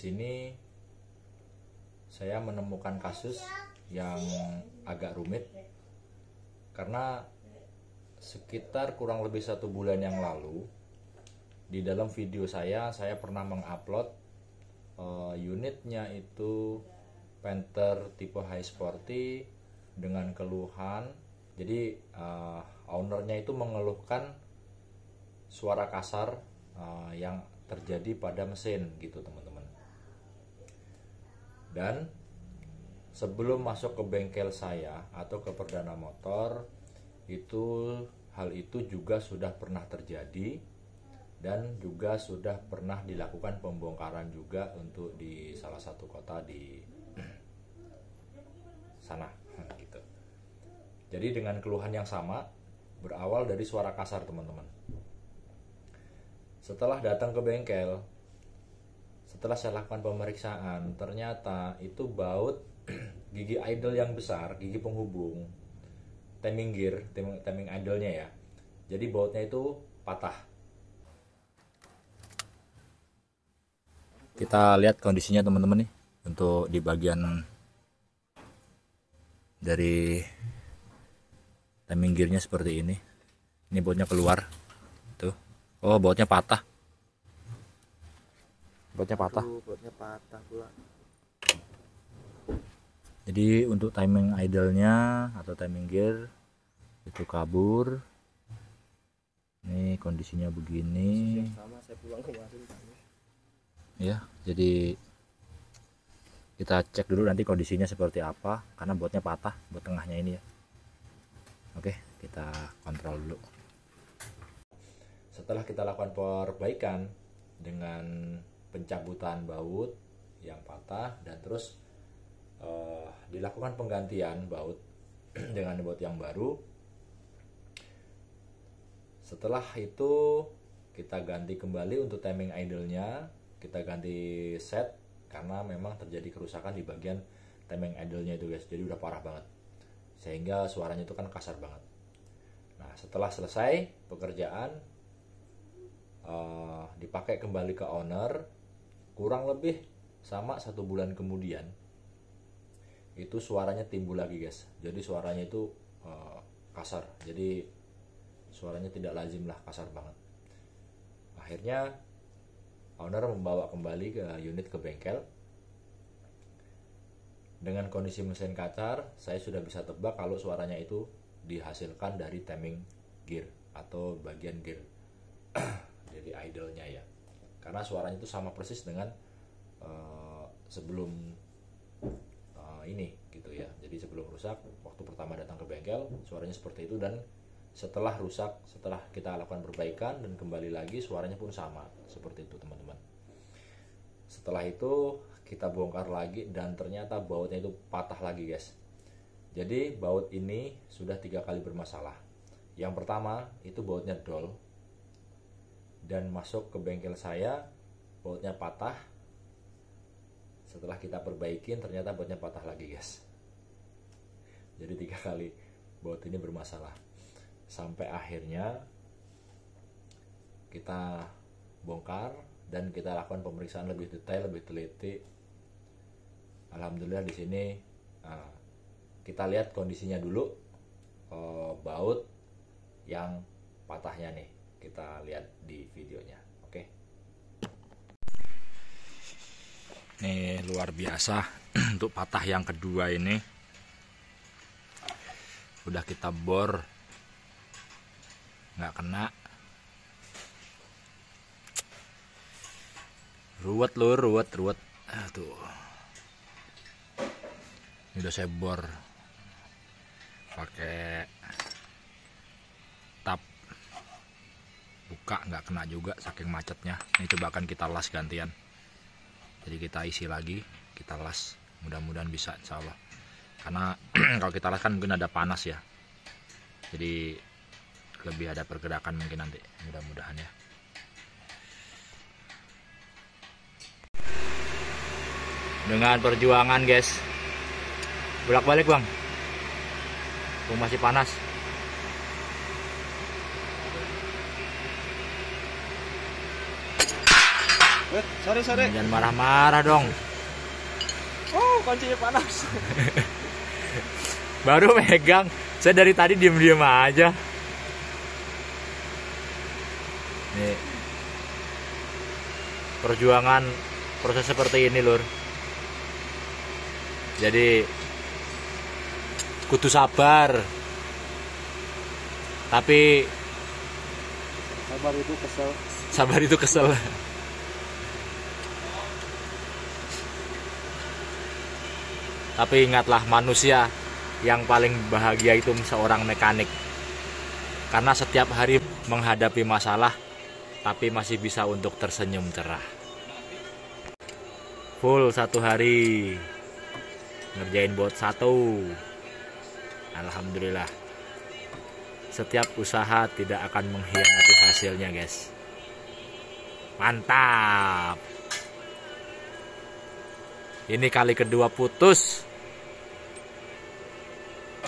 sini saya menemukan kasus yang agak rumit karena sekitar kurang lebih 1 bulan yang lalu di dalam video saya pernah mengupload unitnya itu Panther tipe high sporty dengan keluhan. Jadi ownernya itu mengeluhkan suara kasar yang terjadi pada mesin gitu teman-teman. Dan sebelum masuk ke bengkel saya atau ke perdana motor itu, hal itu juga sudah pernah terjadi dan juga sudah pernah dilakukan pembongkaran juga untuk di salah satu kota di sana gitu. Jadi dengan keluhan yang sama, berawal dari suara kasar teman-teman. Setelah datang ke bengkel, setelah saya lakukan pemeriksaan, ternyata itu baut gigi idle yang besar, gigi penghubung timing gear, timing idle-nya ya. Jadi bautnya itu patah. Kita lihat kondisinya teman-teman nih, untuk di bagian dari timing gearnya seperti ini. Ini bautnya keluar tuh. Oh, bautnya patah. Bautnya patah. Bautnya patah pula. Jadi untuk timing idle-nya atau timing gear itu kabur. Ini kondisinya begini. Sama saya pulang kemarin. Ya, jadi kita cek dulu nanti kondisinya seperti apa karena bautnya patah, baut tengahnya ini ya. Oke, kita kontrol dulu. Setelah kita lakukan perbaikan dengan pencabutan baut yang patah dan terus dilakukan penggantian baut dengan baut yang baru. Setelah itu kita ganti kembali untuk timing idle-nya, kita ganti set karena memang terjadi kerusakan di bagian timing idle-nya itu guys. Jadi udah parah banget. Sehingga suaranya itu kan kasar banget. Nah, setelah selesai pekerjaan dipakai kembali ke owner, kurang lebih sama 1 bulan kemudian itu suaranya timbul lagi guys. Jadi suaranya itu kasar, jadi suaranya tidak lazim lah, kasar banget. Akhirnya owner membawa kembali ke unit ke bengkel. Dengan kondisi mesin kacar, saya sudah bisa tebak kalau suaranya itu dihasilkan dari timing gear atau bagian gear jadi idle-nya ya, karena suaranya itu sama persis dengan sebelum ini gitu ya. Jadi sebelum rusak, waktu pertama datang ke bengkel suaranya seperti itu, dan setelah rusak, setelah kita lakukan perbaikan dan kembali lagi, suaranya pun sama seperti itu teman-teman. Setelah itu kita bongkar lagi dan ternyata bautnya itu patah lagi guys. Jadi baut ini sudah 3 kali bermasalah. Yang pertama itu bautnya dol dan masuk ke bengkel saya, bautnya patah. Setelah kita perbaikin ternyata bautnya patah lagi guys. Jadi 3 kali baut ini bermasalah. Sampai akhirnya kita bongkar dan kita lakukan pemeriksaan lebih detail, lebih teliti. Alhamdulillah di sini kita lihat kondisinya dulu, baut yang patahnya nih. Kita lihat di videonya. Oke. Ini luar biasa untuk patah yang kedua ini. Udah kita bor, nggak kena. Ruwet lur, ruwet. Tuh. Ini udah saya bor pakai tap, buka nggak kena juga saking macetnya. Ini coba akan kita las gantian. Jadi kita isi lagi, kita las. Mudah-mudahan bisa insya Allah. Karena kalau kita las kan mungkin ada panas ya. Jadi lebih ada pergerakan mungkin nanti. Mudah-mudahan ya. Dengan perjuangan guys. Bolak-balik bang. Masih panas. Sorry. Jangan marah-marah dong. Oh, kuncinya panas. Baru megang. Saya dari tadi diem-diem aja. Nih. Perjuangan proses seperti ini, Lur. Jadi kudu sabar. Tapi sabar itu kesel. Tapi ingatlah, manusia yang paling bahagia itu seorang mekanik. Karena setiap hari menghadapi masalah, tapi masih bisa untuk tersenyum cerah. Full 1 hari ngerjain bot 1. Alhamdulillah. Setiap usaha tidak akan mengkhianati hasilnya, guys. Mantap. Ini kali kedua putus.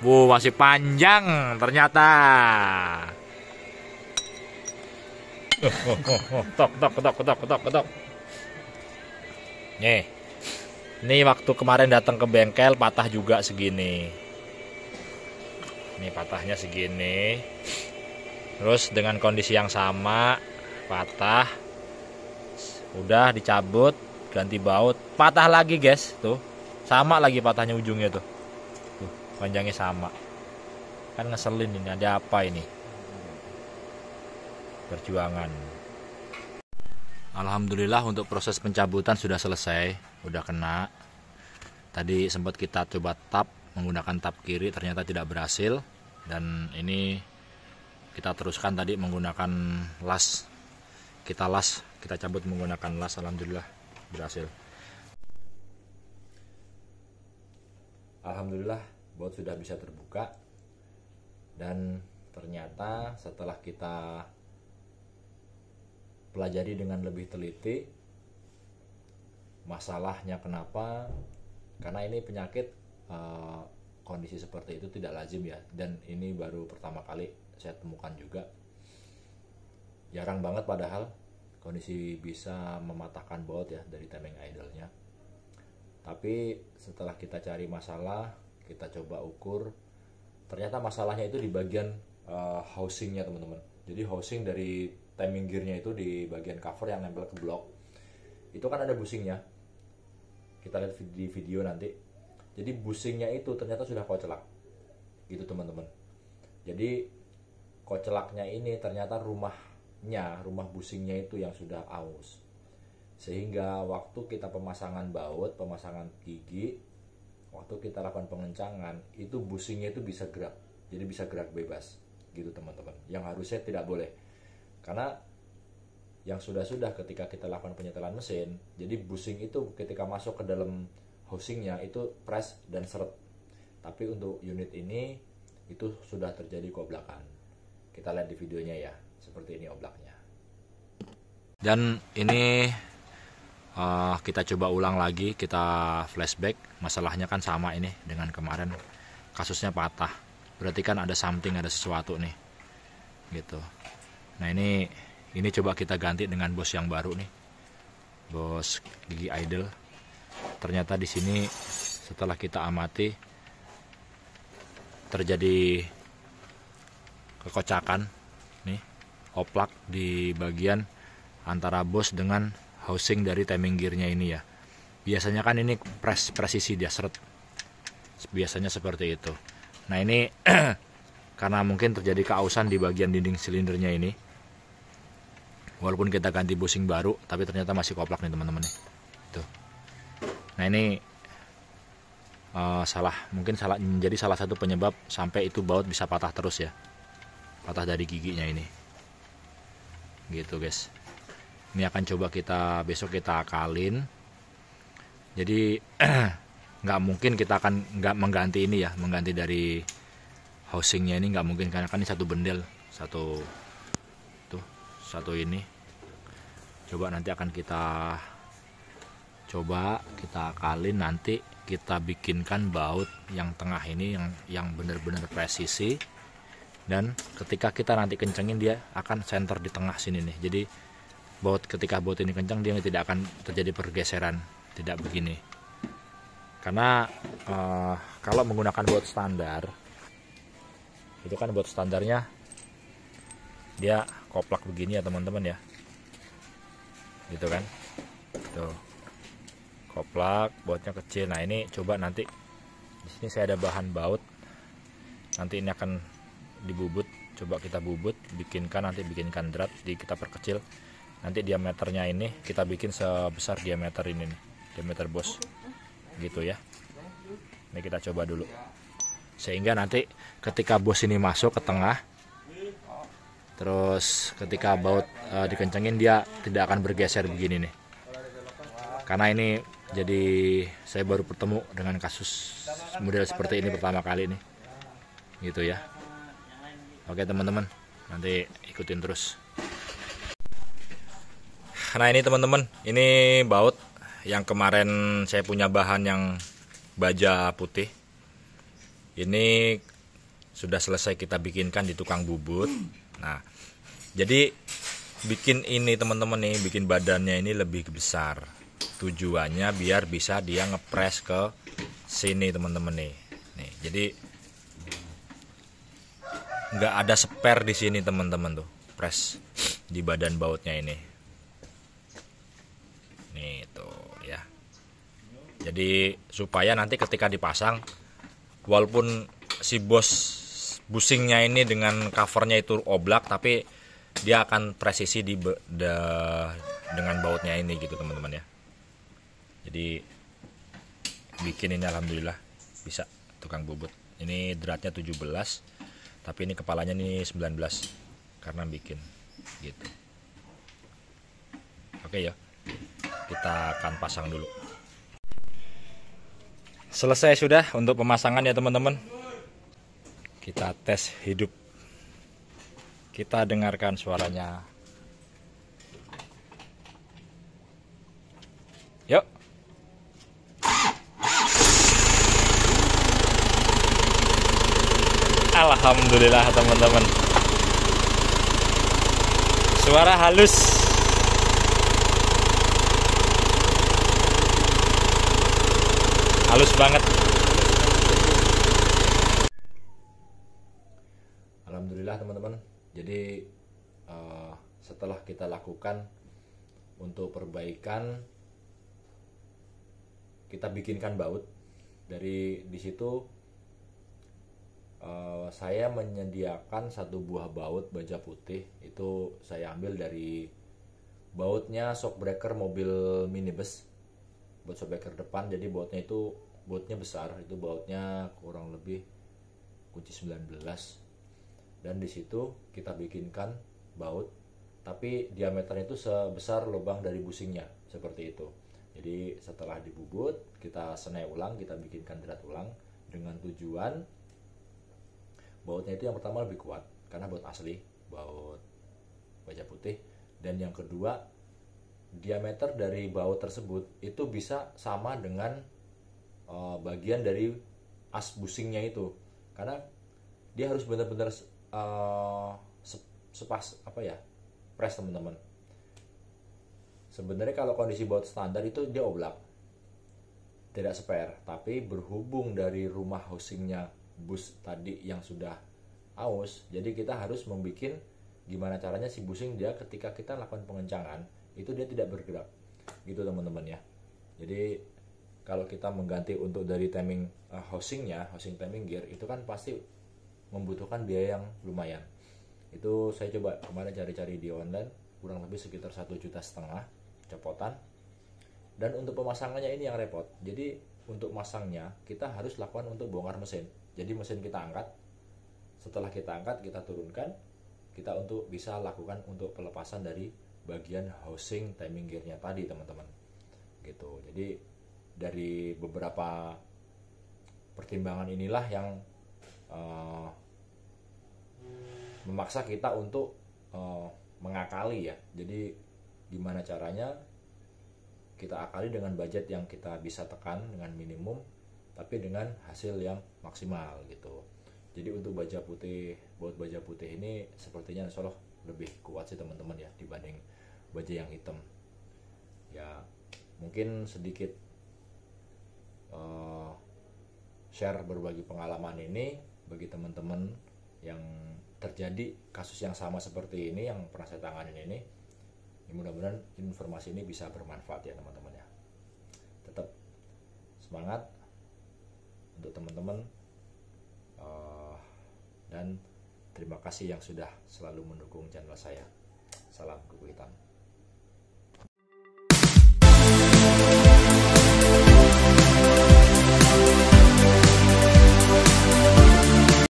Masih panjang ternyata. Tok. Nih. Ini waktu kemarin datang ke bengkel patah juga segini. Ini patahnya segini. Terus dengan kondisi yang sama patah. Udah dicabut, ganti baut, patah lagi, guys. Tuh. Sama lagi patahnya ujungnya tuh. Tuh, panjangnya sama. Kan ngeselin ini, ada apa ini? Perjuangan. Alhamdulillah untuk proses pencabutan sudah selesai, udah kena. Tadi sempat kita coba tap menggunakan tap kiri, ternyata tidak berhasil. Dan ini kita teruskan tadi menggunakan las. Kita cabut menggunakan las, alhamdulillah berhasil. Alhamdulillah bot sudah bisa terbuka. Dan ternyata setelah kita pelajari dengan lebih teliti masalahnya kenapa, karena ini penyakit kondisi seperti itu tidak lazim ya, dan ini baru pertama kali saya temukan juga. Jarang banget padahal kondisi bisa mematahkan baut ya dari timing idle-nya. Tapi setelah kita cari masalah, kita coba ukur, ternyata masalahnya itu di bagian housingnya, teman-teman. Jadi housing dari timing gearnya itu di bagian cover yang nempel ke blok itu kan ada bushingnya, kita lihat di video nanti. Jadi bushingnya itu ternyata sudah kocelak gitu, teman-teman. Jadi kocelaknya ini ternyata rumah bushingnya itu yang sudah aus, sehingga waktu kita pemasangan baut, pemasangan gigi, waktu kita lakukan pengencangan itu bushingnya itu bisa gerak, jadi bisa gerak bebas gitu, teman-teman. Yang harusnya tidak boleh. Karena yang sudah ketika kita lakukan penyetelan mesin, jadi bushing itu ketika masuk ke dalam housingnya itu press dan seret. Tapi untuk unit ini itu sudah terjadi koblakan. Kita lihat di videonya ya, seperti ini oblaknya. Dan ini kita coba ulang lagi, kita flashback. Masalahnya kan sama ini dengan kemarin, kasusnya patah. Berarti kan ada something, ada sesuatu nih gitu. Nah ini coba kita ganti dengan bos yang baru nih, bos gigi idle. Ternyata di sini setelah kita amati terjadi kekocakan nih, oplak di bagian antara bos dengan housing dari timing gearnya ini ya. Biasanya kan ini presisi dia seret, biasanya seperti itu. Nah ini karena mungkin terjadi keausan di bagian dinding silindernya ini. Walaupun kita ganti bushing baru, tapi ternyata masih koplak nih, teman-teman nih. Tuh. Nah ini mungkin menjadi salah satu penyebab sampai itu baut bisa patah terus ya, patah dari giginya ini. Gitu guys. Ini akan coba besok kita akalin. Jadi nggak mungkin kita akan nggak mengganti ini ya, mengganti dari housingnya ini nggak mungkin, karena kan ini satu bendel, satu ini. Coba nanti akan kita akalin, nanti kita bikinkan baut yang tengah ini yang benar-benar presisi, dan ketika kita nanti kencengin dia akan center di tengah sini nih. Jadi ketika baut ini kencang dia tidak akan terjadi pergeseran, tidak begini. Karena kalau menggunakan baut standar itu kan baut standarnya dia koplak begini ya teman-teman ya, gitu kan, tuh koplak bautnya kecil. Nah ini coba nanti di sini saya ada bahan baut, nanti ini akan dibubut, coba kita bubut, bikinkan drat, kita perkecil. Nanti diameternya ini kita bikin sebesar diameter ini nih, diameter bos gitu ya. Ini kita coba dulu sehingga nanti ketika bos ini masuk ke tengah, terus ketika baut dikencengin dia tidak akan bergeser begini nih. Karena ini jadi saya baru bertemu dengan kasus model seperti ini pertama kali nih, gitu ya. Oke teman-teman, nanti ikutin terus. Nah ini teman-teman, ini baut yang kemarin saya punya bahan yang baja putih. Ini sudah selesai kita bikinkan di tukang bubut. Nah, jadi bikin ini teman-teman nih, bikin badannya ini lebih besar. Tujuannya biar bisa dia ngepres ke sini teman-teman nih. Nih, jadi nggak ada spare di sini teman-teman tuh, press di badan bautnya ini. Nih tuh ya. Jadi supaya nanti ketika dipasang, walaupun si busingnya ini dengan covernya itu oblak, tapi dia akan presisi dengan bautnya ini gitu teman-teman ya. Jadi bikin ini alhamdulillah bisa tukang bubut. Ini dratnya 17, tapi ini kepalanya nih 19 karena bikin gitu. Oke ya, kita akan pasang dulu. Selesai sudah untuk pemasangan ya teman-teman. Kita tes hidup, kita dengarkan suaranya. Yuk. Alhamdulillah teman-teman, suara halus. Halus banget. Alhamdulillah teman-teman. Jadi setelah kita lakukan untuk perbaikan, kita bikinkan baut. Dari di situ saya menyediakan satu buah baut baja putih. Itu saya ambil dari bautnya shockbreaker mobil minibus, baut shockbreaker depan. Jadi bautnya besar, itu bautnya kurang lebih kunci 19. Dan di situ kita bikinkan baut, tapi diameternya itu sebesar lubang dari busingnya, seperti itu. Jadi setelah dibubut, kita senai ulang, kita bikinkan drat ulang dengan tujuan bautnya itu yang pertama lebih kuat karena baut asli, baut baja putih. Dan yang kedua, diameter dari baut tersebut itu bisa sama dengan bagian dari as busingnya itu, karena dia harus benar-benar press teman-teman. Sebenarnya kalau kondisi baut standar itu dia oblak, tidak spare, tapi berhubung dari rumah housingnya bus tadi yang sudah aus, jadi kita harus membuat gimana caranya si busing dia ketika kita lakukan pengencangan itu dia tidak bergerak gitu teman-teman ya. Jadi kalau kita mengganti untuk dari timing housing timing gear itu kan pasti membutuhkan biaya yang lumayan. Itu saya coba kemarin cari-cari di online, kurang lebih sekitar 1,5 juta copotan. Dan untuk pemasangannya ini yang repot. Jadi untuk masangnya kita harus lakukan untuk bongkar mesin. Jadi mesin kita angkat, setelah kita angkat kita turunkan, kita untuk bisa lakukan untuk pelepasan dari bagian housing timing gearnya tadi teman-teman gitu. Jadi dari beberapa pertimbangan inilah yang memaksa kita untuk mengakali ya. Jadi gimana caranya kita akali dengan budget yang kita bisa tekan dengan minimum, tapi dengan hasil yang maksimal gitu. Jadi untuk baja putih, baut baja putih ini sepertinya insya Allah lebih kuat sih teman-teman ya dibanding baja yang hitam. Ya mungkin sedikit share berbagi pengalaman ini bagi teman-teman yang terjadi kasus yang sama seperti ini yang pernah saya tanganin ini. Ya, mudah-mudahan informasi ini bisa bermanfaat ya teman-teman ya. Tetap semangat untuk teman-teman, dan terima kasih yang sudah selalu mendukung channel saya. Salam Kuku Hitam.